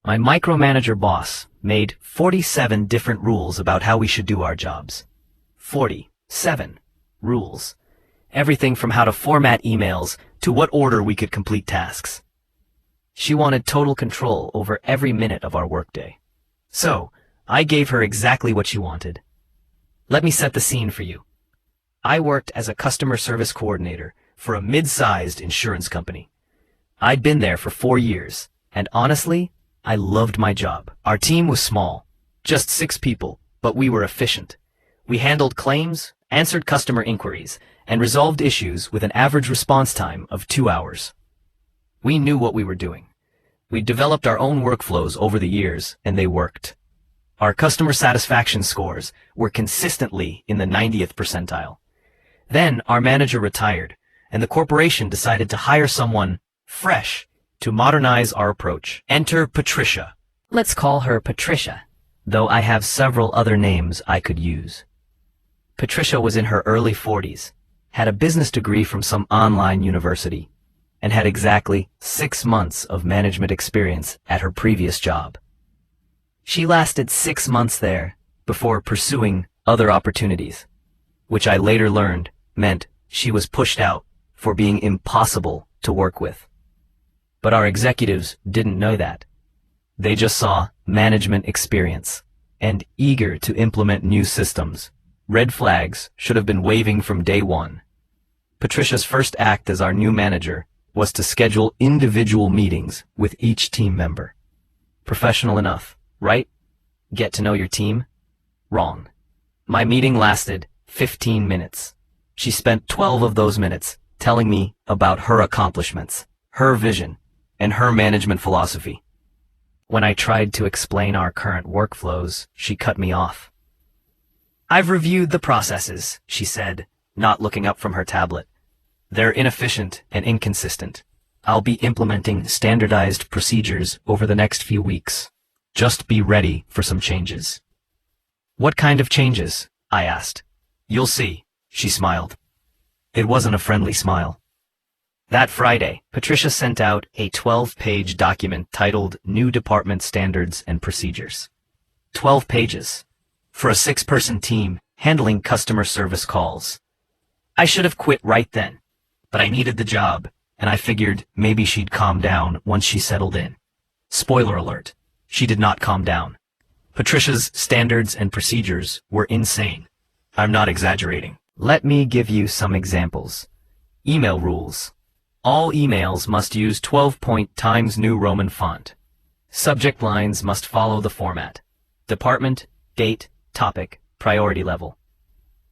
My micromanager boss made 47 different rules about how we should do our jobs. 47 rules. Everything from how to format emails to what order we could complete tasks. She wanted total control over every minute of our workday. So, I gave her exactly what she wanted. Let me set the scene for you. I worked as a customer service coordinator for a mid-sized insurance company. I'd been there for 4 years, and honestly, I loved my job. Our team was small, just 6 people, but we were efficient. We handled claims, answered customer inquiries, and resolved issues with an average response time of 2 hours. We knew what we were doing. We developed our own workflows over the years, and they worked. Our customer satisfaction scores were consistently in the 90th percentile. Then our manager retired, and the corporation decided to hire someone fresh to modernize our approach. Enter Patricia. Let's call her Patricia, though I have several other names I could use. Patricia was in her early 40s, had a business degree from some online university, and had exactly 6 months of management experience at her previous job. She lasted 6 months there before pursuing other opportunities, which I later learned meant she was pushed out for being impossible to work with. But our executives didn't know that. They just saw management experience and eager to implement new systems. Red flags should have been waving from day one. Patricia's first act as our new manager was to schedule individual meetings with each team member. Professional enough, right? Get to know your team? Wrong. My meeting lasted 15 minutes. She spent 12 of those minutes telling me about her accomplishments, her vision, and her management philosophy. When I tried to explain our current workflows, she cut me off. I've reviewed the processes, she said, not looking up from her tablet. They're inefficient and inconsistent. I'll be implementing standardized procedures over the next few weeks. Just be ready for some changes. What kind of changes? I asked. You'll see, she smiled. It wasn't a friendly smile. That Friday, Patricia sent out a 12-page document titled New Department Standards and Procedures. 12 pages. For a 6-person team handling customer service calls. I should have quit right then, but I needed the job, and I figured maybe she'd calm down once she settled in. Spoiler alert, she did not calm down. Patricia's standards and procedures were insane. I'm not exaggerating. Let me give you some examples. Email rules. All emails must use 12-point Times New Roman font. Subject lines must follow the format. Department, date, topic, priority level.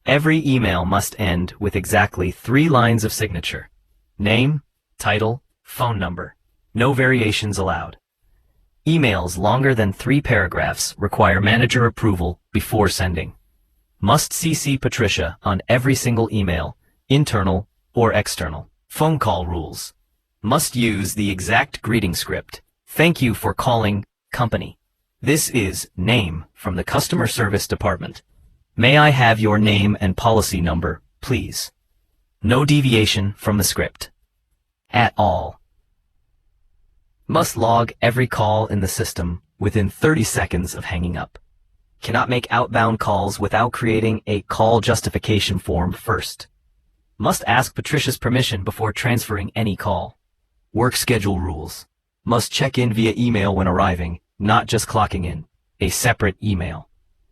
Every email must end with exactly 3 lines of signature. Name, title, phone number. No variations allowed. Emails longer than 3 paragraphs require manager approval before sending. Must CC Patricia on every single email, internal or external. Phone call rules. Must use the exact greeting script. Thank you for calling, company. This is name from the customer service department. May I have your name and policy number, please? No deviation from the script. At all. Must log every call in the system within 30 seconds of hanging up. Cannot make outbound calls without creating a call justification form first. Must ask Patricia's permission before transferring any call. Work schedule rules. Must check in via email when arriving, not just clocking in. A separate email.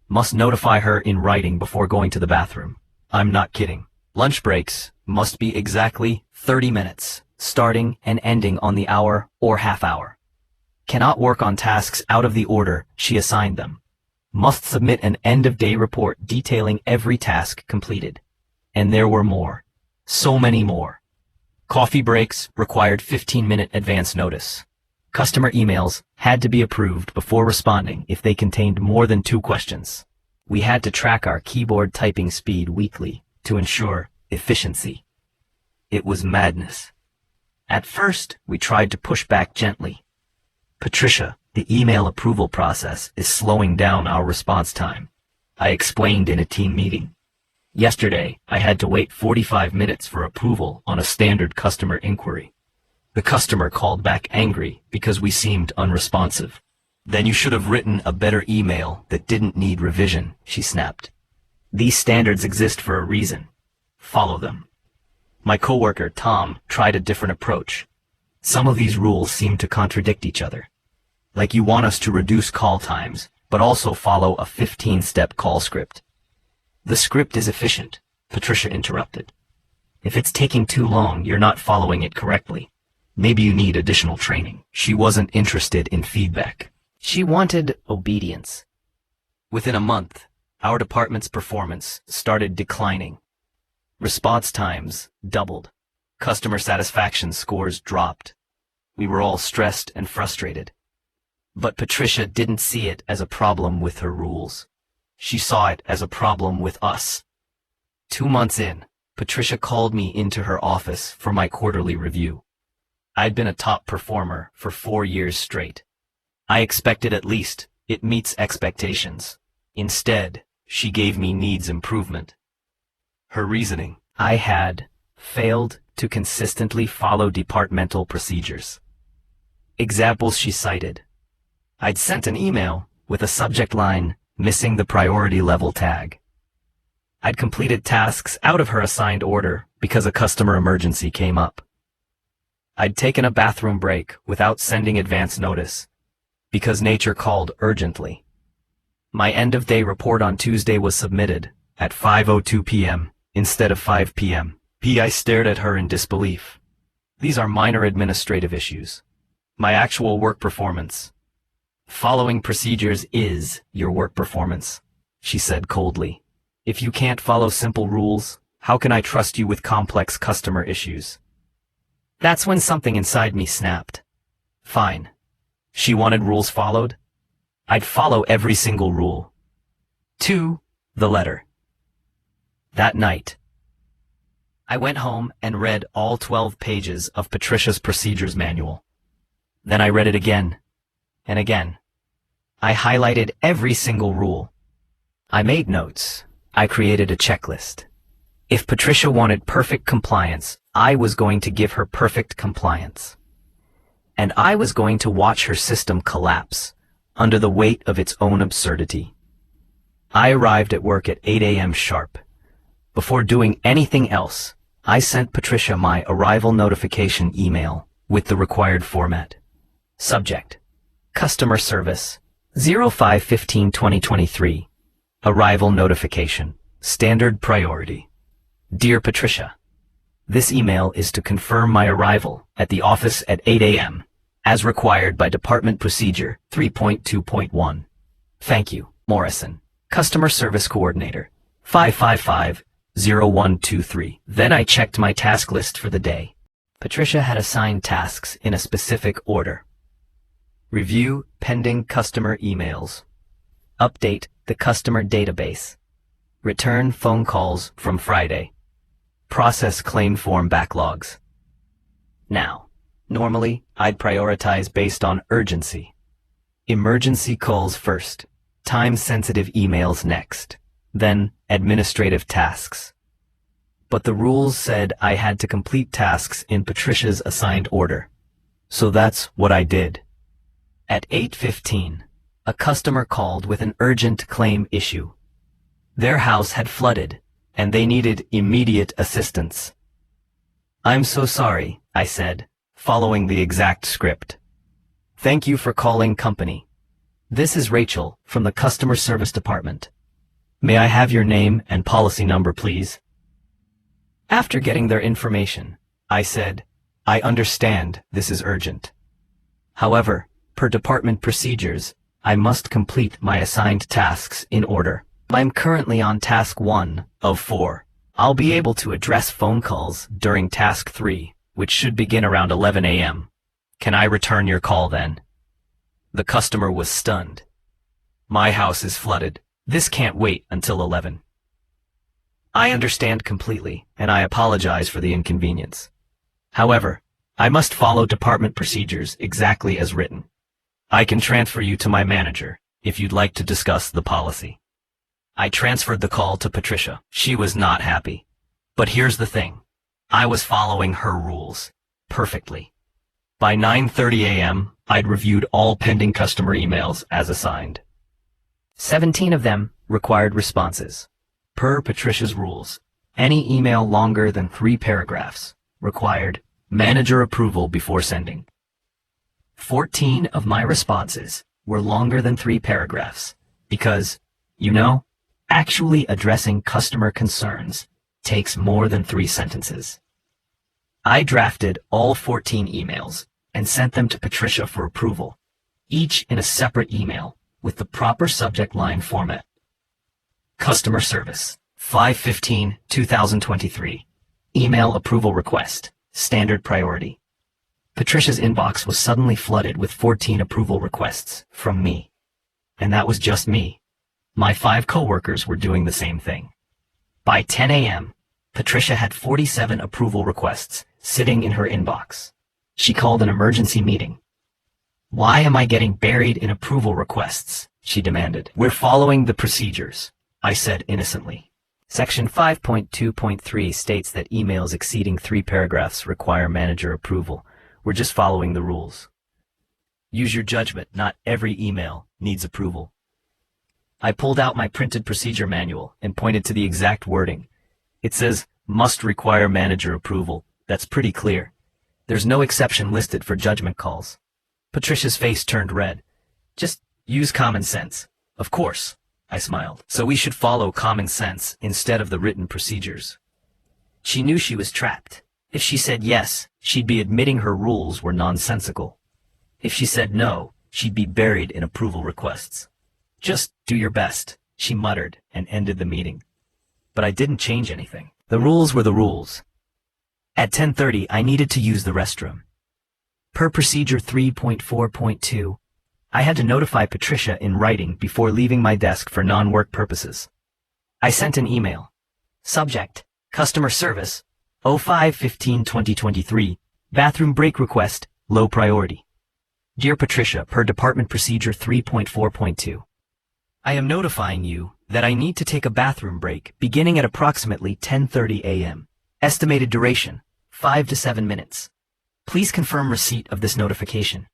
Must notify her in writing before going to the bathroom. I'm not kidding. Lunch breaks must be exactly 30 minutes, starting and ending on the hour or half hour. Cannot work on tasks out of the order she assigned them. Must submit an end-of-day report detailing every task completed. And there were more. So many more. Coffee breaks required 15-minute advance notice. Customer emails had to be approved before responding if they contained more than 2 questions. We had to track our keyboard typing speed weekly to ensure efficiency. It was madness. At first, we tried to push back gently. Patricia, the email approval process is slowing down our response time, I explained in a team meeting. Yesterday, I had to wait 45 minutes for approval on a standard customer inquiry. The customer called back angry because we seemed unresponsive. Then you should have written a better email that didn't need revision, she snapped. These standards exist for a reason. Follow them. My coworker, Tom, tried a different approach. Some of these rules seem to contradict each other. Like you want us to reduce call times, but also follow a 15-step call script. The script is efficient, Patricia interrupted. If it's taking too long, you're not following it correctly. Maybe you need additional training. She wasn't interested in feedback. She wanted obedience. Within a month, our department's performance started declining. Response times doubled. Customer satisfaction scores dropped. We were all stressed and frustrated. But Patricia didn't see it as a problem with her rules. She saw it as a problem with us. 2 months in, Patricia called me into her office for my quarterly review. I'd been a top performer for 4 years straight. I expected at least it meets expectations. Instead, she gave me needs improvement. Her reasoning: I had failed to consistently follow departmental procedures. Examples she cited: I'd sent an email with a subject line missing the priority level tag. I'd completed tasks out of her assigned order because a customer emergency came up. I'd taken a bathroom break without sending advance notice because nature called urgently. My end-of-day report on Tuesday was submitted at 5:02 p.m. instead of 5 p.m. I stared at her in disbelief. These are minor administrative issues. My actual work performance. Following procedures is your work performance, she said coldly. If you can't follow simple rules, how can I trust you with complex customer issues? That's when something inside me snapped. Fine. She wanted rules followed? I'd follow every single rule. To the letter. That night, I went home and read all 12 pages of Patricia's procedures manual. Then I read it again and again. I highlighted every single rule. I made notes. I created a checklist. If Patricia wanted perfect compliance, I was going to give her perfect compliance. And I was going to watch her system collapse under the weight of its own absurdity. I arrived at work at 8 a.m. sharp. Before doing anything else, I sent Patricia my arrival notification email with the required format. Subject: Customer Service, 05/15/2023. Arrival notification. Standard priority. Dear Patricia, this email is to confirm my arrival at the office at 8 a.m. as required by Department Procedure 3.2.1. Thank you, Morrison, Customer Service Coordinator, 555-0123. Then I checked my task list for the day. Patricia had assigned tasks in a specific order. Review pending customer emails. Update the customer database. Return phone calls from Friday. Process claim form backlogs. Now, normally, I'd prioritize based on urgency. Emergency calls first, time-sensitive emails next, then administrative tasks. But the rules said I had to complete tasks in Patricia's assigned order. So that's what I did. At 8:15, a customer called with an urgent claim issue. Their house had flooded, and they needed immediate assistance. I'm so sorry, I said, following the exact script. Thank you for calling company. This is Rachel from the Customer Service Department. May I have your name and policy number, please? After getting their information, I said, I understand this is urgent. However, per department procedures, I must complete my assigned tasks in order. I'm currently on task 1 of 4. I'll be able to address phone calls during task 3, which should begin around 11 a.m. Can I return your call then? The customer was stunned. My house is flooded. This can't wait until 11. I understand completely, and I apologize for the inconvenience. However, I must follow department procedures exactly as written. I can transfer you to my manager if you'd like to discuss the policy. I transferred the call to Patricia. She was not happy. But here's the thing. I was following her rules perfectly. By 9:30 a.m., I'd reviewed all pending customer emails as assigned. 17 of them required responses. Per Patricia's rules, any email longer than 3 paragraphs required manager approval before sending. 14 of my responses were longer than 3 paragraphs because, actually addressing customer concerns takes more than 3 sentences. I drafted all 14 emails and sent them to Patricia for approval, each in a separate email with the proper subject line format. Customer Service, 5/15/2023. Email approval request, standard priority. Patricia's inbox was suddenly flooded with 14 approval requests from me. And that was just me. My 5 coworkers were doing the same thing. By 10 a.m., Patricia had 47 approval requests sitting in her inbox. She called an emergency meeting. "Why am I getting buried in approval requests?" she demanded. "We're following the procedures," I said innocently. Section 5.2.3 states that emails exceeding 3 paragraphs require manager approval. We're just following the rules. Use your judgment. Not every email needs approval. I pulled out my printed procedure manual and pointed to the exact wording. It says, must require manager approval. That's pretty clear. There's no exception listed for judgment calls. Patricia's face turned red. Just use common sense. Of course, I smiled. So we should follow common sense instead of the written procedures. She knew she was trapped. If she said yes, she'd be admitting her rules were nonsensical. If she said no, she'd be buried in approval requests. Just do your best, she muttered and ended the meeting. But I didn't change anything. The rules were the rules. At 10:30, I needed to use the restroom. Per procedure 3.4.2, I had to notify Patricia in writing before leaving my desk for non-work purposes. I sent an email. Subject, Customer Service, 05/15/2023, bathroom break request, low priority. Dear Patricia, per Department Procedure 3.4.2, I am notifying you that I need to take a bathroom break beginning at approximately 10:30 a.m. Estimated duration, 5 to 7 minutes. Please confirm receipt of this notification.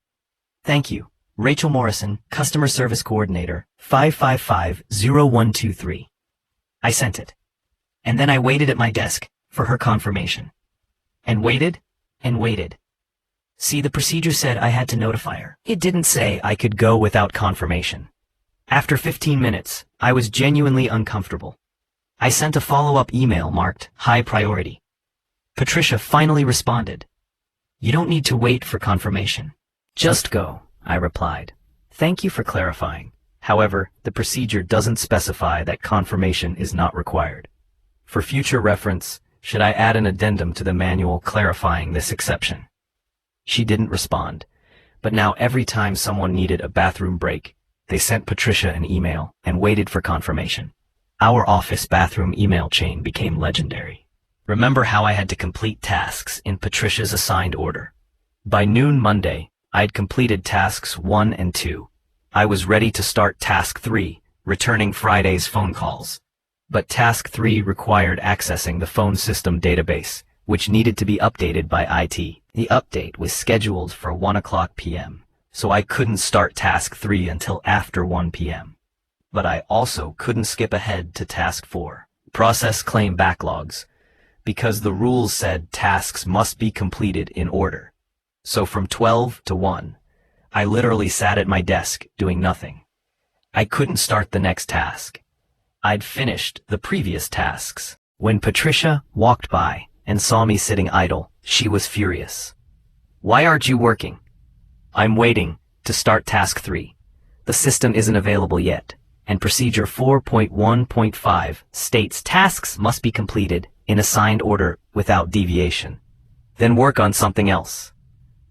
Thank you. Rachel Morrison, Customer Service Coordinator, 555-0123. I sent it. And then I waited at my desk for her confirmation. And waited, and waited. See, the procedure said I had to notify her. It didn't say I could go without confirmation. After 15 minutes, I was genuinely uncomfortable. I sent a follow-up email marked high priority. Patricia finally responded. You don't need to wait for confirmation. Just go, I replied. Thank you for clarifying. However, the procedure doesn't specify that confirmation is not required. For future reference, should I add an addendum to the manual clarifying this exception? She didn't respond, but now every time someone needed a bathroom break, they sent Patricia an email and waited for confirmation. Our office bathroom email chain became legendary. Remember how I had to complete tasks in Patricia's assigned order? By noon Monday, I'd completed tasks 1 and 2. I was ready to start task 3, returning Friday's phone calls. But task 3 required accessing the phone system database, which needed to be updated by IT. The update was scheduled for 1:00 p.m., so I couldn't start task 3 until after 1 p.m. But I also couldn't skip ahead to task 4, process claim backlogs, because the rules said tasks must be completed in order. So from 12 to 1, I literally sat at my desk doing nothing. I couldn't start the next task. I'd finished the previous tasks. When Patricia walked by and saw me sitting idle, she was furious. Why aren't you working? I'm waiting to start task 3. The system isn't available yet, and procedure 4.1.5 states tasks must be completed in assigned order without deviation. Then work on something else.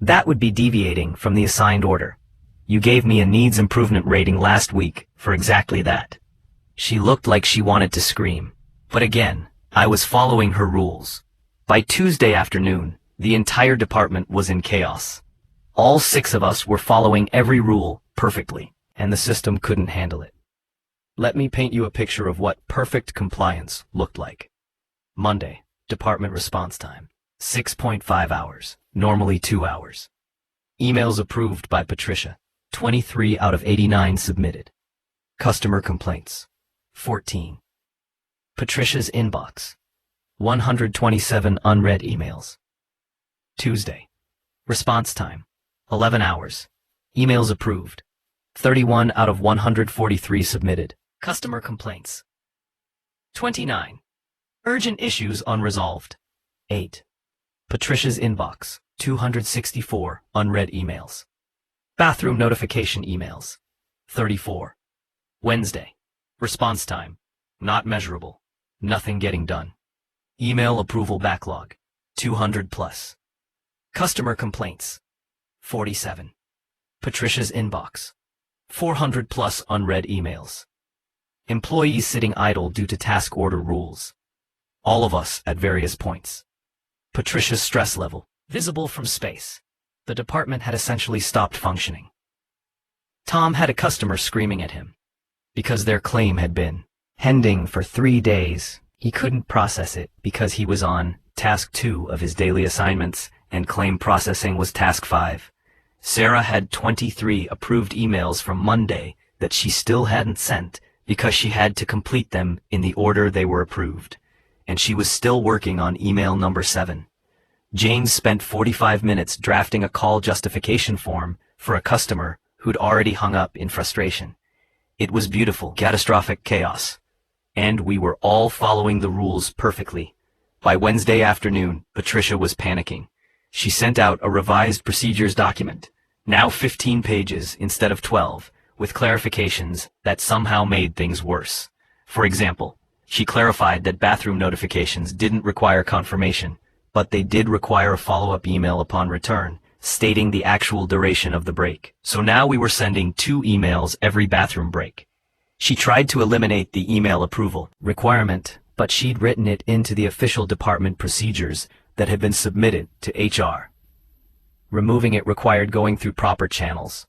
That would be deviating from the assigned order. You gave me a needs improvement rating last week for exactly that. She looked like she wanted to scream, but again, I was following her rules. By Tuesday afternoon, the entire department was in chaos. All 6 of us were following every rule perfectly, and the system couldn't handle it. Let me paint you a picture of what perfect compliance looked like. Monday, department response time, 6.5 hours, normally 2 hours. Emails approved by Patricia. 23 out of 89 submitted. Customer complaints. 14. Patricia's inbox. 127 unread emails. Tuesday. Response time. 11 hours. Emails approved. 31 out of 143 submitted. Customer complaints. 29. Urgent issues unresolved. 8. Patricia's inbox. 264 unread emails. Bathroom notification emails. 34. Wednesday. Response time. Not measurable. Nothing getting done. Email approval backlog. 200 plus. Customer complaints. 47. Patricia's inbox. 400 plus unread emails. Employees sitting idle due to task order rules. All of us at various points. Patricia's stress level. Visible from space. The department had essentially stopped functioning. Tom had a customer screaming at him. Because their claim had been pending for 3 days, he couldn't process it because he was on task 2 of his daily assignments and claim processing was task 5. Sarah had 23 approved emails from Monday that she still hadn't sent because she had to complete them in the order they were approved, and she was still working on email number 7. James spent 45 minutes drafting a call justification form for a customer who'd already hung up in frustration. It was beautiful, catastrophic chaos. And we were all following the rules perfectly. By Wednesday afternoon, Patricia was panicking. She sent out a revised procedures document, now 15 pages instead of 12, with clarifications that somehow made things worse. For example, she clarified that bathroom notifications didn't require confirmation, but they did require a follow-up email upon return, stating the actual duration of the break. So now we were sending 2 emails every bathroom break. She tried to eliminate the email approval requirement, but she'd written it into the official department procedures that had been submitted to HR. Removing it required going through proper channels.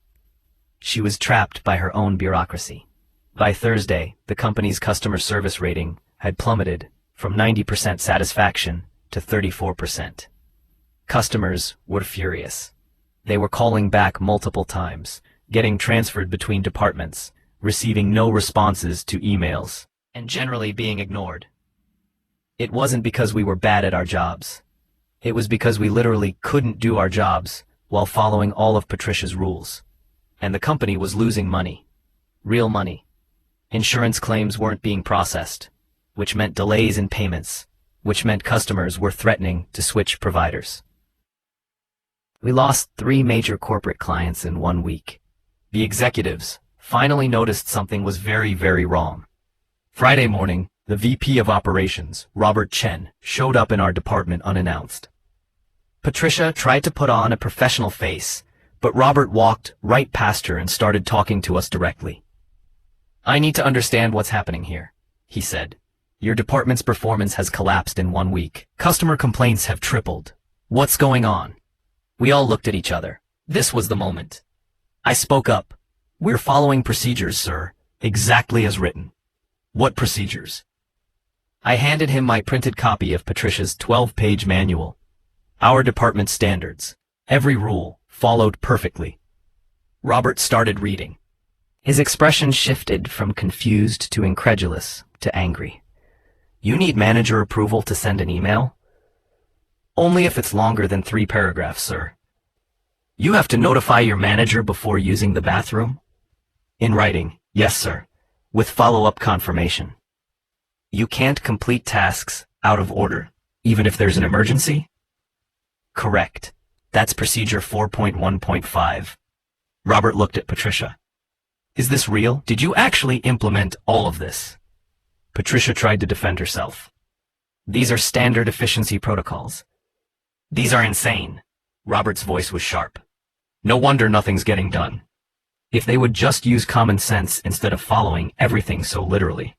She was trapped by her own bureaucracy. By Thursday, the company's customer service rating had plummeted from 90% satisfaction to 34%. Customers were furious. They were calling back multiple times, getting transferred between departments, receiving no responses to emails, and generally being ignored. It wasn't because we were bad at our jobs. It was because we literally couldn't do our jobs while following all of Patricia's rules. And the company was losing money. Real money. Insurance claims weren't being processed, which meant delays in payments, which meant customers were threatening to switch providers. We lost 3 major corporate clients in 1 week. The executives finally noticed something was very, very wrong. Friday morning, the VP of Operations, Robert Chen, showed up in our department unannounced. Patricia tried to put on a professional face, but Robert walked right past her and started talking to us directly. "I need to understand what's happening here," he said. "Your department's performance has collapsed in 1 week. Customer complaints have tripled. What's going on?" We all looked at each other. This was the moment. I spoke up. "We're following procedures, sir, exactly as written." "What procedures?" I handed him my printed copy of Patricia's 12-page manual. Our department standards. Every rule followed perfectly. Robert started reading. His expression shifted from confused to incredulous to angry. "You need manager approval to send an email?" "Only if it's longer than 3 paragraphs, sir." "You have to notify your manager before using the bathroom?" "In writing, yes, sir, with follow-up confirmation." "You can't complete tasks out of order, even if there's an emergency?" "Correct. That's procedure 4.1.5. Robert looked at Patricia. "Is this real? Did you actually implement all of this?" Patricia tried to defend herself. "These are standard efficiency protocols." "These are insane." Robert's voice was sharp. "No wonder nothing's getting done. If they would just use common sense instead of following everything so literally."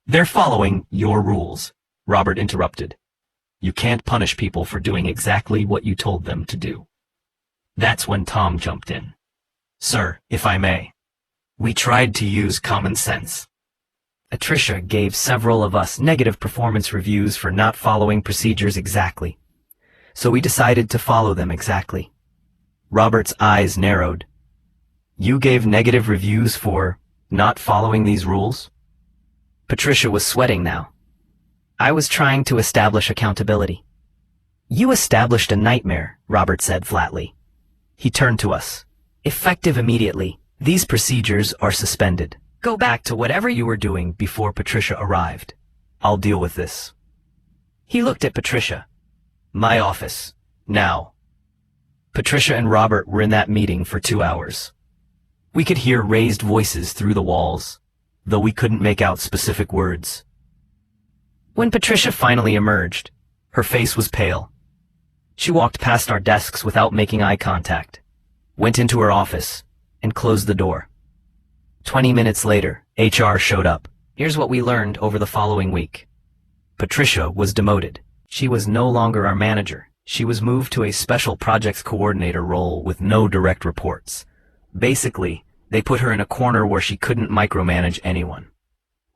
"They're following your rules," Robert interrupted. "You can't punish people for doing exactly what you told them to do." That's when Tom jumped in. "Sir, if I may, we tried to use common sense." Patricia gave several of us negative performance reviews for not following procedures exactly. So we decided to follow them exactly. Robert's eyes narrowed. You gave negative reviews for not following these rules? Patricia was sweating now. I was trying to establish accountability. You established a nightmare, Robert said flatly. He turned to us. Effective immediately, these procedures are suspended. Go back to whatever you were doing before Patricia arrived. I'll deal with this. He looked at Patricia. My office. Now. Patricia and Robert were in that meeting for 2 hours. We could hear raised voices through the walls, though we couldn't make out specific words. When Patricia finally emerged, her face was pale. She walked past our desks without making eye contact, went into her office, and closed the door. 20 minutes later, HR showed up. Here's what we learned over the following week. Patricia was demoted. She was no longer our manager. She was moved to a special projects coordinator role with no direct reports. Basically, they put her in a corner where she couldn't micromanage anyone.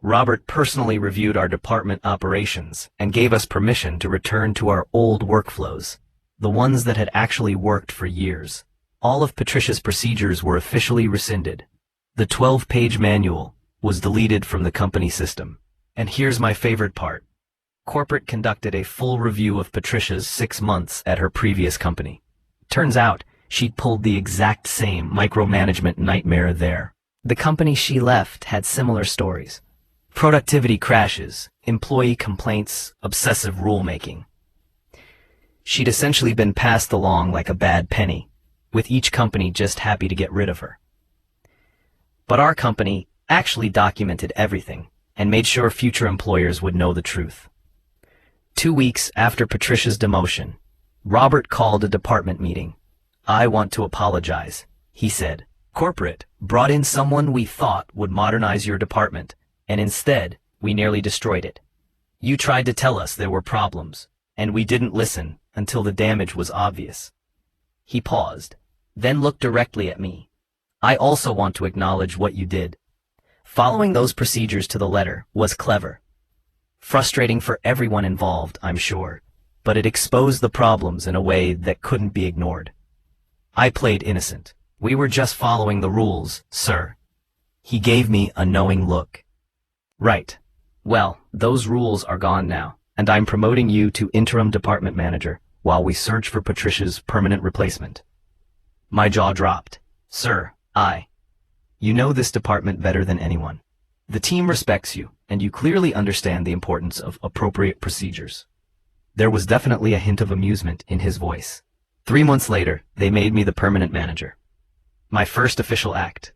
Robert personally reviewed our department operations and gave us permission to return to our old workflows, the ones that had actually worked for years. All of Patricia's procedures were officially rescinded. The 12-page manual was deleted from the company system. And here's my favorite part. Corporate conducted a full review of Patricia's 6 months at her previous company. Turns out, she'd pulled the exact same micromanagement nightmare there. The company she left had similar stories. Productivity crashes, employee complaints, obsessive rulemaking. She'd essentially been passed along like a bad penny, with each company just happy to get rid of her. But our company actually documented everything and made sure future employers would know the truth. 2 weeks after Patricia's demotion, Robert called a department meeting. I want to apologize, he said. Corporate brought in someone we thought would modernize your department, and instead, we nearly destroyed it. You tried to tell us there were problems, and we didn't listen until the damage was obvious. He paused, then looked directly at me. I also want to acknowledge what you did. Following those procedures to the letter was clever. Frustrating for everyone involved, I'm sure, but it exposed the problems in a way that couldn't be ignored. I played innocent. We were just following the rules, sir. He gave me a knowing look. Right. Well, those rules are gone now, and I'm promoting you to interim department manager while we search for Patricia's permanent replacement. My jaw dropped. Sir, you know this department better than anyone. The team respects you, and you clearly understand the importance of appropriate procedures. There was definitely a hint of amusement in his voice. 3 months later, they made me the permanent manager. My first official act.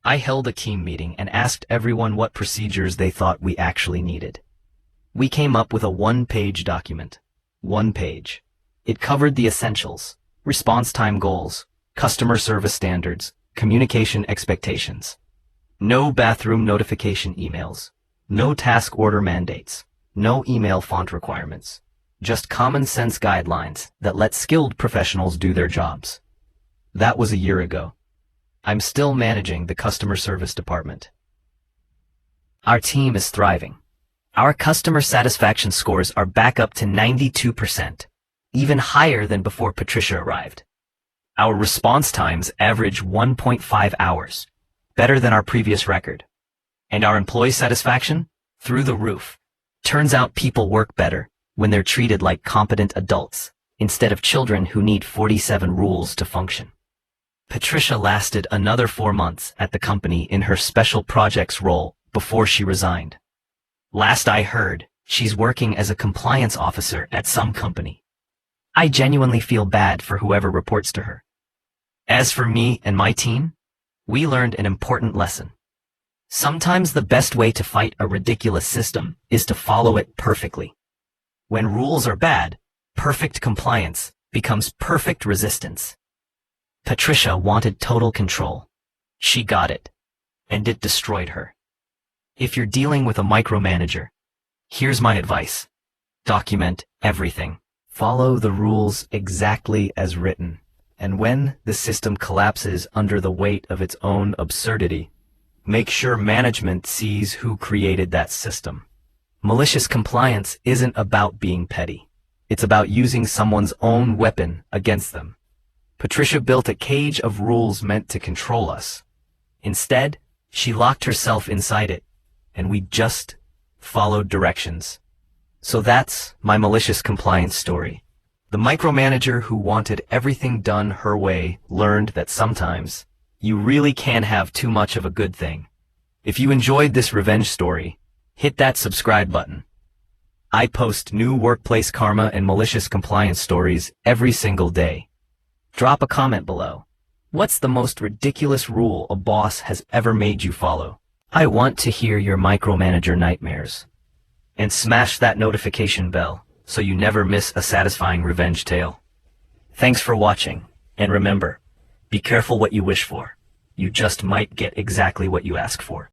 I held a team meeting and asked everyone what procedures they thought we actually needed. We came up with a 1-page document. 1 page. It covered the essentials: response time goals, customer service standards, communication expectations. No bathroom notification emails. No task order mandates. No email font requirements. Just common sense guidelines that let skilled professionals do their jobs. That was a year ago. I'm still managing the customer service department. Our team is thriving. Our customer satisfaction scores are back up to 92%, even higher than before Patricia arrived. Our response times average 1.5 hours, better than our previous record. And our employee satisfaction? Through the roof. Turns out people work better when they're treated like competent adults, instead of children who need 47 rules to function. Patricia lasted another 4 months at the company in her special projects role before she resigned. Last I heard, she's working as a compliance officer at some company. I genuinely feel bad for whoever reports to her. As for me and my team, we learned an important lesson. Sometimes the best way to fight a ridiculous system is to follow it perfectly. When rules are bad, perfect compliance becomes perfect resistance. Patricia wanted total control. She got it, and it destroyed her. If you're dealing with a micromanager, here's my advice. Document everything. Follow the rules exactly as written. And when the system collapses under the weight of its own absurdity, make sure management sees who created that system. Malicious compliance isn't about being petty. It's about using someone's own weapon against them. Patricia built a cage of rules meant to control us. Instead, she locked herself inside it, and we just followed directions. So that's my malicious compliance story. The micromanager who wanted everything done her way learned that sometimes you really can have too much of a good thing. If you enjoyed this revenge story, hit that subscribe button. I post new workplace karma and malicious compliance stories every single day. Drop a comment below. What's the most ridiculous rule a boss has ever made you follow? I want to hear your micromanager nightmares. And smash that notification bell so you never miss a satisfying revenge tale. Thanks for watching, and remember, be careful what you wish for. You just might get exactly what you ask for.